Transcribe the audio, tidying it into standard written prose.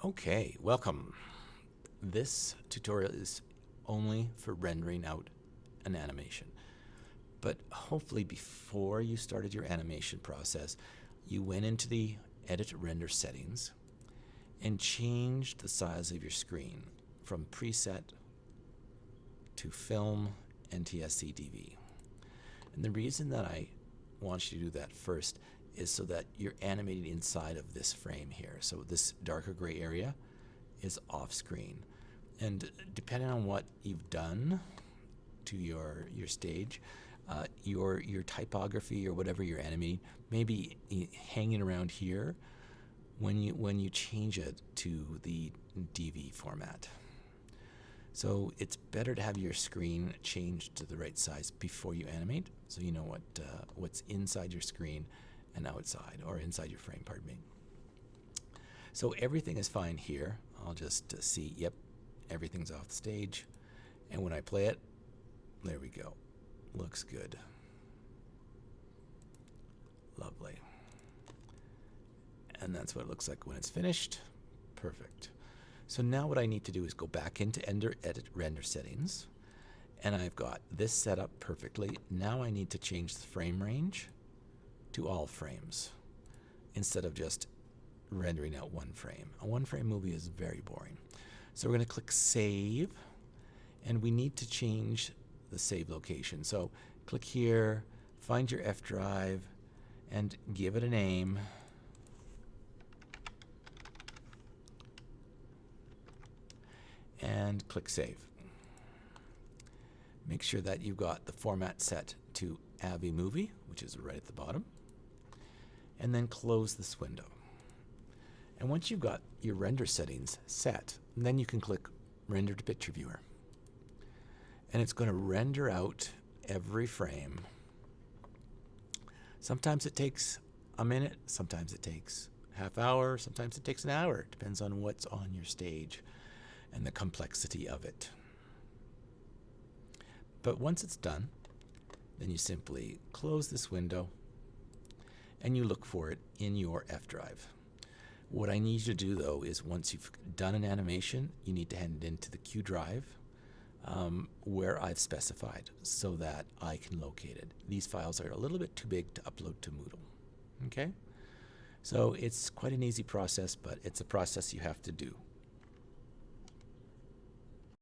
Okay, welcome. This tutorial is only for rendering out an animation. But hopefully before you started your animation process, you went into the Edit Render settings and changed the size of your screen from preset to film NTSC DV. And the reason that I want you to do that first is so that you're animating inside of this frame here. So this darker gray area is off screen. And depending on what you've done to your stage, your typography or whatever you're animating may be hanging around here when you change it to the DV format. So it's better to have your screen changed to the right size before you animate, so you know what's inside your screen and outside, or inside your frame, pardon me. So everything is fine here. I'll just see, yep, everything's off the stage. And when I play it, there we go. Looks good. Lovely. And that's what it looks like when it's finished. Perfect. So now what I need to do is go back into Edit Render settings, and I've got this set up perfectly. Now I need to change the frame range to all frames instead of just rendering out one frame. A one-frame movie is very boring. So we're going to click Save, and we need to change the save location. So click here, find your F drive, and give it a name. And click Save. Make sure that you've got the format set to AVI Movie, which is right at the bottom. And then close this window. And once you've got your render settings set, then you can click Render to Picture Viewer. And it's going to render out every frame. Sometimes it takes a minute, sometimes it takes half hour, sometimes it takes an hour. It depends on what's on your stage and the complexity of it. But once it's done, then you simply close this window and you look for it in your F drive. What I need you to do, though, is once you've done an animation, you need to hand it into the Q drive where I've specified so that I can locate it. These files are a little bit too big to upload to Moodle. Okay? So it's quite an easy process, but it's a process you have to do.